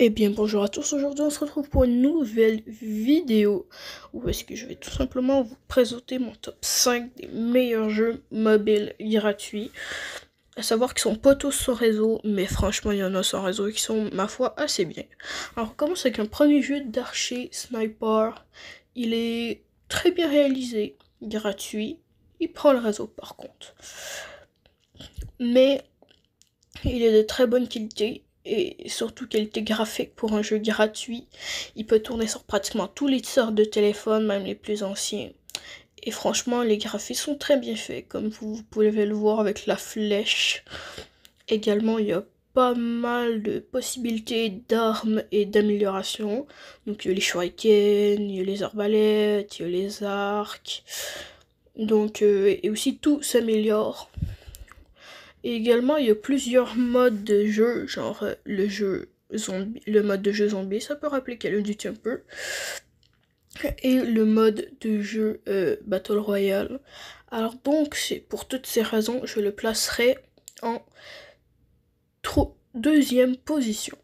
Eh bien bonjour à tous, aujourd'hui on se retrouve pour une nouvelle vidéo où est-ce que je vais tout simplement vous présenter mon top 5 des meilleurs jeux mobiles gratuits. À savoir qu'ils sont pas tous sur réseau, mais franchement il y en a sur réseau qui sont ma foi assez bien. Alors on commence avec un premier jeu d'archer sniper. Il est très bien réalisé, gratuit, il prend le réseau par contre. Mais il est de très bonne qualité. Et surtout qualité graphique pour un jeu gratuit. Il peut tourner sur pratiquement tous les sortes de téléphones, même les plus anciens. Et franchement, les graphismes sont très bien faits, comme vous pouvez le voir avec la flèche. Également, il y a pas mal de possibilités d'armes et d'amélioration. Donc il y a les shurikens, il y a les arbalètes, il y a les arcs. Donc, et aussi tout s'améliore. Et également, il y a plusieurs modes de jeu, genre le mode de jeu zombie, ça peut rappeler Call of Duty un peu. Et le mode de jeu Battle Royale. Alors donc, pour toutes ces raisons, je le placerai en deuxième position.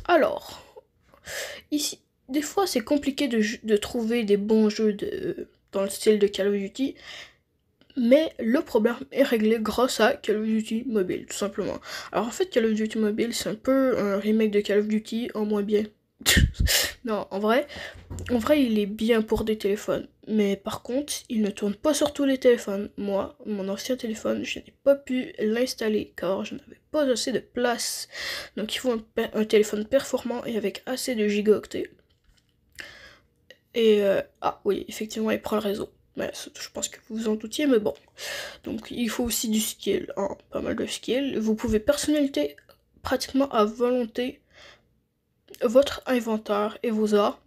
Alors, ici, des fois c'est compliqué de trouver des bons jeux dans le style de Call of Duty. Mais le problème est réglé grâce à Call of Duty Mobile, tout simplement. Alors en fait, Call of Duty Mobile, c'est un peu un remake de Call of Duty en moins bien. Non, en vrai, il est bien pour des téléphones. Mais par contre, il ne tourne pas sur tous les téléphones. Moi, mon ancien téléphone, je n'ai pas pu l'installer car je n'avais pas assez de place. Donc il faut un téléphone performant et avec assez de gigaoctets. Et ah oui, effectivement, il prend le réseau. Mais je pense que vous vous en doutiez, mais bon. Donc il faut aussi du skill, hein, pas mal de skill. Vous pouvez personnaliser pratiquement à volonté votre inventaire et vos armes.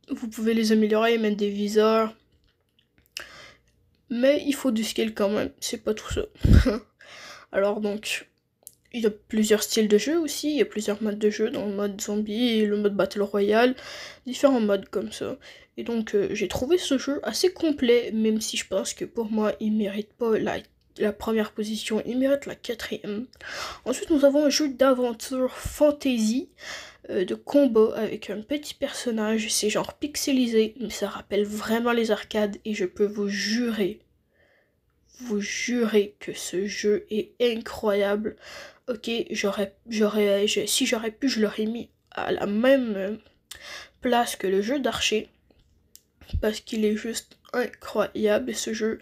Vous pouvez les améliorer, mettre des viseurs. Mais il faut du skill quand même, c'est pas tout ça. Alors donc, il y a plusieurs styles de jeu aussi, il y a plusieurs modes de jeu dans le mode zombie et le mode battle royale, différents modes comme ça. Et donc j'ai trouvé ce jeu assez complet, même si je pense que pour moi il mérite pas la première position, il mérite la quatrième. Ensuite nous avons un jeu d'aventure fantasy, de combat avec un petit personnage, c'est genre pixelisé, mais ça rappelle vraiment les arcades et je peux vous jurer que ce jeu est incroyable. Ok, si j'aurais pu, je l'aurais mis à la même place que le jeu d'archer. Parce qu'il est juste incroyable ce jeu.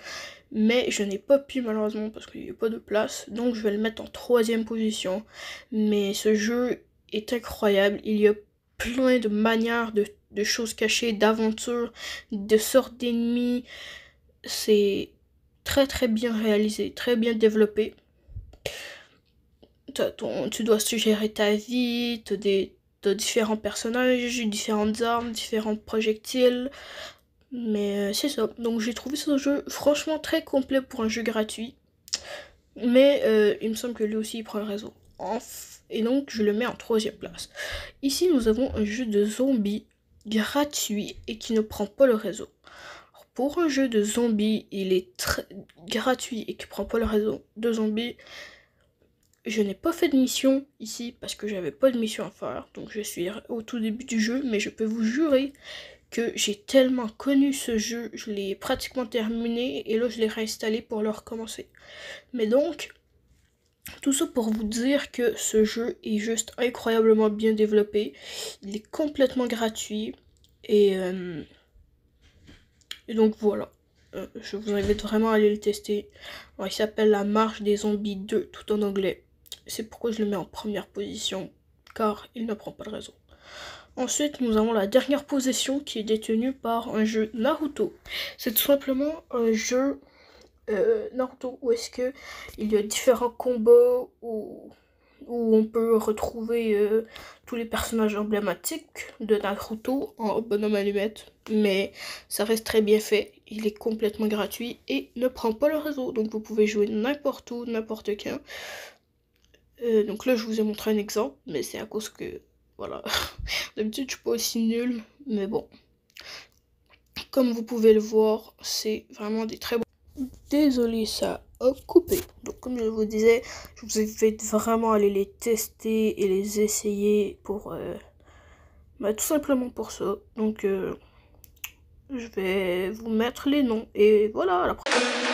Mais je n'ai pas pu malheureusement parce qu'il n'y a pas de place. Donc je vais le mettre en troisième position. Mais ce jeu est incroyable. Il y a plein de manières de choses cachées, d'aventures, de sortes d'ennemis. C'est très très bien réalisé, très bien développé. Tu dois suggérer ta vie, t'as différents personnages, différentes armes, différents projectiles. Mais c'est ça. Donc j'ai trouvé ce jeu franchement très complet pour un jeu gratuit. Mais il me semble que lui aussi il prend le réseau. Et donc je le mets en troisième place. Ici nous avons un jeu de zombies gratuit et qui ne prend pas le réseau. Alors, pour un jeu de zombies, il est très gratuit et qui prend pas le réseau de zombies. Je n'ai pas fait de mission ici parce que j'avais pas de mission à faire. Donc je suis au tout début du jeu, mais je peux vous jurer que j'ai tellement connu ce jeu, je l'ai pratiquement terminé et là je l'ai réinstallé pour le recommencer. Mais donc, tout ça pour vous dire que ce jeu est juste incroyablement bien développé, il est complètement gratuit et donc voilà. Je vous invite vraiment à aller le tester. Alors, il s'appelle La Marche des Zombies 2, tout en anglais. C'est pourquoi je le mets en première position, car il ne prend pas le réseau. Ensuite, nous avons la dernière position qui est détenue par un jeu Naruto. C'est tout simplement un jeu Naruto où est-ce que il y a différents combats où on peut retrouver tous les personnages emblématiques de Naruto en bonhomme allumette. Mais ça reste très bien fait, il est complètement gratuit et ne prend pas le réseau. Donc vous pouvez jouer n'importe où, n'importe quand. Donc là je vous ai montré un exemple, mais c'est à cause que voilà. D'habitude, je suis pas aussi nulle, mais bon. Comme vous pouvez le voir, c'est vraiment des très bons. Désolé, ça coupés. Donc comme je vous disais, je vous invite vraiment à aller les tester et les essayer pour tout simplement pour ça. Donc je vais vous mettre les noms et voilà, à la prochaine.